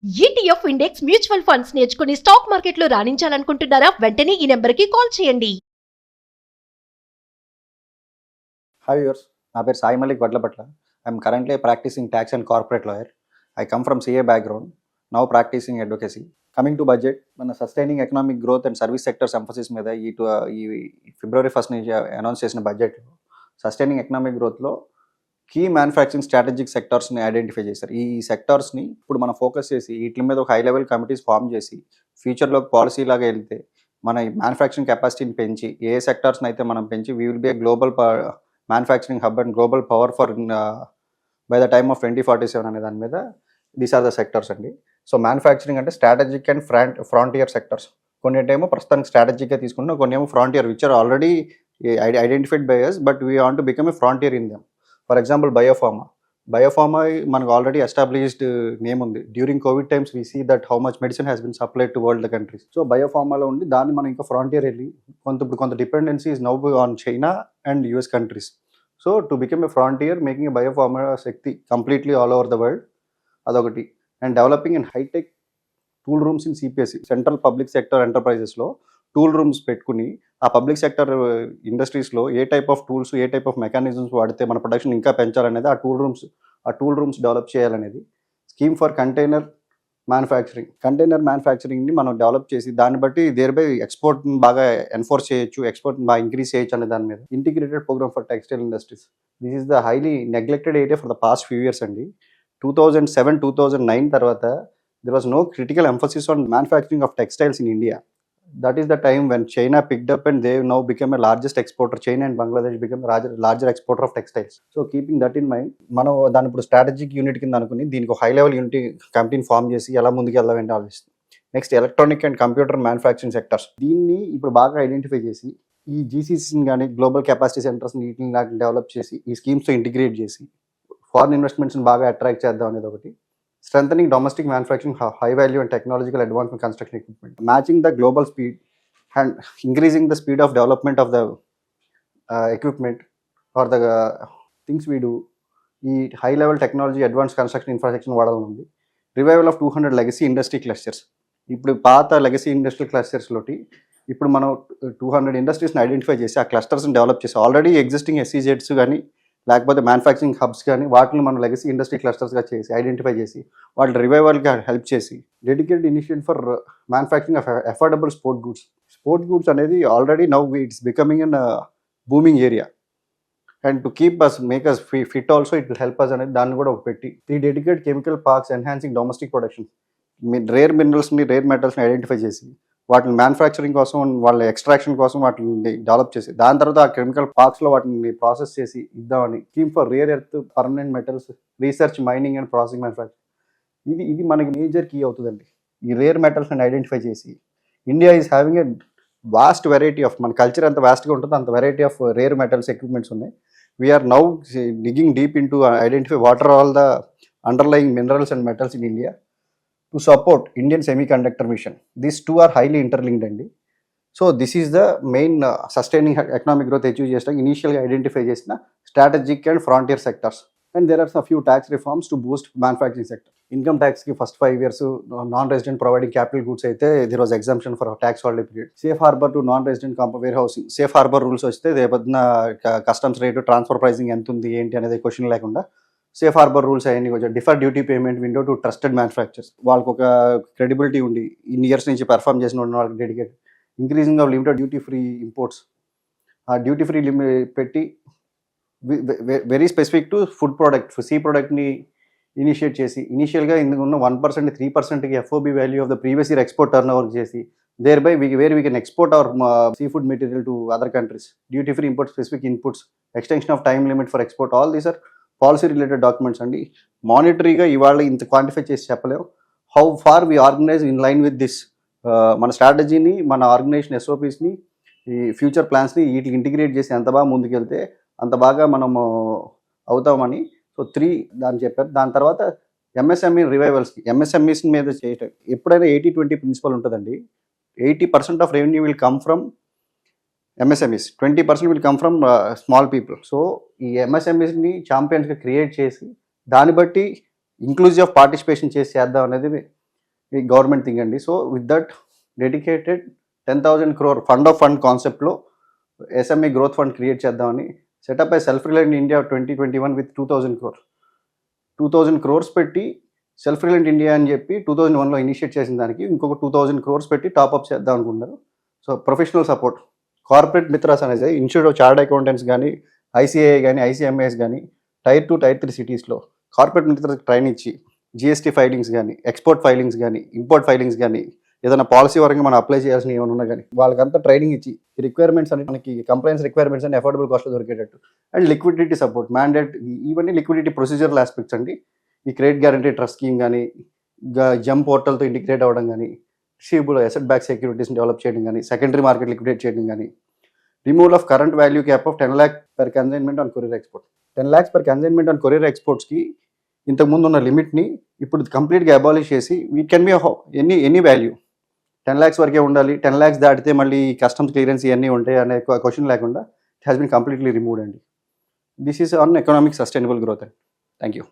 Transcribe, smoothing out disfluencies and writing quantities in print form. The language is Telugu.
ఈటీఎఫ్ ఇండెక్స్ మ్యూచువల్ ఫండ్స్ నేర్చుకుని స్టాక్ మార్కెట్లో రాణించాలనుకుంటున్నారా? వెంటనే ఈ నెంబర్కి కాల్ చేయండి. Hi viewers, నా పేరు Sai Malik Vadlapatla. I'm currently practising tax and corporate lawyer. I come from CA background, now practising advocacy. Coming to budget, మన sustaining economic growth and service sectors emphasis మీద ఈ ఫిబ్రవరి 1 నుంచి అనౌన్స్ చేసిన బడ్జెట్లో సస్టైనింగ్ ఎకనామిక్ గ్రోత్లో కీ మ్యానుఫ్యాక్చరింగ్ స్ట్రాటజిక్ సెక్టార్స్ని ఐడెంటిఫై చేశారు. ఈ సెక్టార్స్ని ఇప్పుడు మనం ఫోకస్ చేసి వీటి మీద ఒక హై లెవెల్ కమిటీస్ ఫామ్ చేసి ఫ్యూచర్లో పాలసీ లాగా వెళ్తే మన మ్యానుఫ్యాక్చరింగ్ కెపాసిటీని పెంచి ఏ సెక్టార్స్ని అయితే మనం పెంచి we will be a global manufacturing hub and global power for by the time of 2047 అనే దాని మీద దీస్ ఆర్ ద సెక్టర్స్ అండి. సో మ్యానుఫ్యాక్చరింగ్ అంటే స్ట్రాటజిక్ అండ్ ఫ్రాంటియర్ సెక్టర్స్. కొన్నిటేమో ప్రస్తుతానికి స్ట్రాటజిక్గా తీసుకుంటున్నాం, కొన్ని ఏమో frontier which are already identified by us but we want to become a frontier in them. For example biopharma మనకు ఆల్రెడీ ఎస్టాబ్లిష్డ్ నేమ్ ఉంది. During covid times we see that how much medicine has been supplied to world countries. So బయోఫార్మాలో ఉండి దాన్ని మనం ఇంకా ఫ్రాంటియర్ వెళ్ళి కొంత dependency is now on China and US countries. So to become a frontier making a biopharma శక్తి completely all over the world, అదొకటి. And developing and hi-tech tool rooms in CPSE, central public sector ఎంటర్ప్రైజెస్లో టూల్ రూమ్స్ పెట్టుకుని ఆ పబ్లిక్ సెక్టర్ ఇండస్ట్రీస్లో a type of tools, a type of mechanisms వాడితే మన ప్రొడక్షన్ ఇంకా పెంచాలనేది ఆ టూల్ రూమ్స్ డెవలప్ చేయాలనేది స్కీమ్ ఫర్ కంటైనర్ మ్యానుఫ్యాక్చరింగ్ని మనం డెవలప్ చేసి దాన్ని బట్టి దేర్ బై ఎక్స్పోర్ట్ బాగా ఎన్ఫోర్స్ చేయొచ్చు, ఎక్స్పోర్ట్ బాగా ఇంక్రీజ్ చేయొచ్చు అనే దాని మీద integrated programme for textile industries. This is the highly neglected area for the past few years అండి. 2007-2009 తర్వాత there was no critical emphasis on manufacturing of textiles in India. That is the time when China picked up and they now become a largest exporter. China and Bangladesh become a larger exporter of textiles. So keeping that in mind, మనం దాని ఇప్పుడు స్ట్రాటజిక్ యూనిట్ కింద అనుకుని దీనికి ఒక హై లెవెల్ యూనిట్ కమిటీని ఫామ్ చేసి ఎలా ముందుకు వెళ్ళాలంటే ఆలోచిస్తుంది. Next electronic and computer manufacturing sectors, దీన్ని ఇప్పుడు బాగా ఐడెంటిఫై చేసి ఈ GCCని కానీ గ్లోబల్ కెపాసిటీ సెంటర్స్ని వీటిని డెవలప్ చేసి ఈ స్కీమ్స్తో ఇంటిగ్రేట్ చేసి ఫారిన్ ఇన్వెస్ట్మెంట్స్ని బాగా అట్రాక్ట్ చేద్దాం అనేది ఒకటి. Strengthening domestic manufacturing, high value and technological advancement construction equipment, matching the global speed and increasing the speed of development of the equipment or the things we do. ఈ high level technology advance construction infrastructure వాడాలని ఉంది. Revival of 200 legacy industry clusters. ఇప్పుడు పాత లెగసీ ఇండస్ట్రియల్ క్లస్టర్స్లోటి ఇప్పుడు మనం 200 ఇండస్ట్రీస్ని ఐడెంటిఫై చేసి ఆ క్లస్టర్స్ని డెవలప్ చేసి ఆల్రెడీ ఎగ్జిస్టింగ్ SEZs కానీ లేకపోతే మ్యానుఫ్యాక్చరింగ్ హబ్స్ కానీ వాటిని మనం లెగసీ ఇండస్ట్రీ క్లస్టర్స్గా చేసి ఐడెంటిఫై చేసి వాటి రివైవల్గా హెల్ప్ చేసి dedicated initiative for manufacturing of affordable sport goods అనేది already now it's becoming an booming area. And to keep us make us fit also it will help us అనేది దాన్ని కూడా పెట్టి 3 dedicated chemical parks enhancing domestic production. Rare మినరల్స్ని, రేర్ మెటల్స్ని ఐడెంటిఫై చేసి వాటిని మ్యానుఫ్యాక్చరింగ్ కోసం, వాళ్ళ ఎక్స్ట్రాక్షన్ కోసం వాటిని డెవలప్ చేసి దాని తర్వాత ఆ కెమికల్ పార్క్స్లో వాటిని ప్రాసెస్ చేసి ఇద్దామని scheme for rare earth, permanent metals research, mining and processing manufacturing. ఇది మనకి మేజర్ కీ అవుతుందండి. ఈ రేర్ మెటల్స్ని ఐడెంటిఫై చేసి India is having a vast variety of, మన కల్చర్ ఎంత వాస్ట్గా ఉంటుందో అంత variety of rare metals equipments ఉన్నాయి. We are now digging deep in to identify what are all the underlying minerals and metals in India to support Indian semiconductor mission. These two are highly interlinked అండి. So this is the main sustaining economic growth achieve చేసిన ఇనీషియల్గా ఐడెంటిఫై చేసిన strategic and frontier sectors. And there are some few tax reforms to boost manufacturing sector. Income ట్యాక్స్కి first 5 years non resident providing capital goods అయితే there was exemption for tax holiday period. Safe harbour to non resident warehousing, safe harbour rules వస్తే రేపొద్దున కస్టమ్స్ రేటు, ట్రాన్స్ఫర్ ప్రైసింగ్ ఎంత ఉంది ఏంటి అనేది క్వశ్చన్ లేకుండా సేఫ్ హార్బర్ రూల్స్ అవన్నీ కొంచెం defer duty payment window to trusted manufactures. వాళ్ళకి ఒక క్రెడిబిలిటీ ఉండి ఇన్ని ఇయర్స్ నుంచి పెర్ఫామ్ చేసిన వాళ్ళకి dedicate. Increasing of limited duty free imports, ఆ డ్యూటీ ఫ్రీ పెట్టి very specific to food product, sea ప్రోడక్ట్ని ఇనిషియేట్ చేసి ఇనిషియల్గా ఇందుకు ఉన్న 1%, 3%కి FOB value of the previous year export turnover చేసి thereby where we can export our sea food material to other countries. Duty free import, specific inputs, extension of time limit for export, all these are policy related documents అండి. మానిటరీగా ఇవాళ ఇంత క్వాంటిఫై చేసి చెప్పలేము. How far we organise in line with this, మన స్ట్రాటజీని, మన ఆర్గనైజేషన్ SOPsని, ఈ ఫ్యూచర్ ప్లాన్స్ని వీటికి ఇంటిగ్రేట్ చేసి ఎంత బాగా ముందుకెళ్తే అంత బాగా మనము అవుతామని. సో 3 దాన్ని చెప్పారు. దాని తర్వాత MSME రివైవల్స్కి, MSMEs మీద చేయటం. ఎప్పుడైనా 80-20 ప్రిన్సిపల్ ఉంటుందండి. 80% of revenue will come from MSMEs, 20% will come from small people. So ఈ MSMEsని ఛాంపియన్స్గా క్రియేట్ చేసి దాన్ని బట్టి ఇంక్లూజివ్ పార్టిసిపేషన్ చేసి చేద్దాం అనేది ఈ గవర్నమెంట్ థింగ్ అండి. So with that dedicated 10,000 crore fund of fund కాన్సెప్ట్లో ఎస్ఎంఈ గ్రోత్ ఫండ్ క్రియేట్ చేద్దామని setup by self reliant India 2021 with 2,000 crore. 2,000 crores పెట్టి సెల్ఫ్ రిలయంట్ ఇండియా అని చెప్పి 2001లో ఇనిషియేట్ చేసిన దానికి ఇంకొక 2,000 crores పెట్టి టాప్అప్ చేద్దాం అనుకుంటున్నారు. సో ప్రొఫెషనల్ సపోర్ట్ కార్పొరేట్ మిత్రాస్ అనేది ఇన్స్టిట్యూట్ ఆఫ్ చార్టర్డ్ అకౌంటెంట్స్ కానీ ఐసీఐ కానీ ఐసీఎంఐఎస్ కానీ Tier 2 Tier 3 సిటీస్లో కార్పొరేట్ మిత్రాస్ ట్రైన్ ఇచ్చి జిఎస్టీ ఫైలింగ్స్ కానీ ఎక్స్పోర్ట్ ఫైలింగ్స్ కానీ ఇంపోర్ట్ ఫైలింగ్స్ కానీ ఏదైనా పాలసీ వరకు మనం అప్లై చేయాల్సిన ఏమైనా ఉన్నా కానీ వాళ్ళకంతా ట్రైనింగ్ ఇచ్చి ఈ రిక్వైర్మెంట్స్ అని మనకి కంప్లైన్స్ రిక్వైర్మెంట్స్ అని అఫోర్డబుల్ కాస్ట్లో దొరికేటట్టు అండ్ లిక్విడిటీ సపోర్ట్ మ్యాండేట్ ఇవన్నీ లిక్విడిటీ ప్రొసీజరల్ ఆస్పెక్ట్స్ అండి. ఈ క్రెడిట్ గ్యారంటీ ట్రస్ట్ స్కీమ్ కానీ జమ్ పోర్టల్తో ఇంటిగ్రేట్ అవ్వడం కానీ రిసీవబుల్ అసెట్ బ్యాక్ సెక్యూరిటీస్ని డెవలప్ చేయడం కానీ సెకండరీ మార్కెట్ లిక్విడేట్ చేయడం కానీ removal of current value cap of 10 lakh per consignment on courier export. 10 lakhs per consignment on courier exportsకి ఇంతకుముందు ఉన్న లిమిట్ని ఇప్పుడు కంప్లీట్గా అబాలిష్ చేసి we can be any value 10 lakhs వరకే ఉండాలి, 10 lakhs దాటితే మళ్ళీ కస్టమ్స్ క్లియరెన్స్ ఇవన్నీ ఉంటాయి అనే క్వశ్చన్ లేకుండా it has been completely removed అండి. This is on economic sustainable growth అండి. Thank you.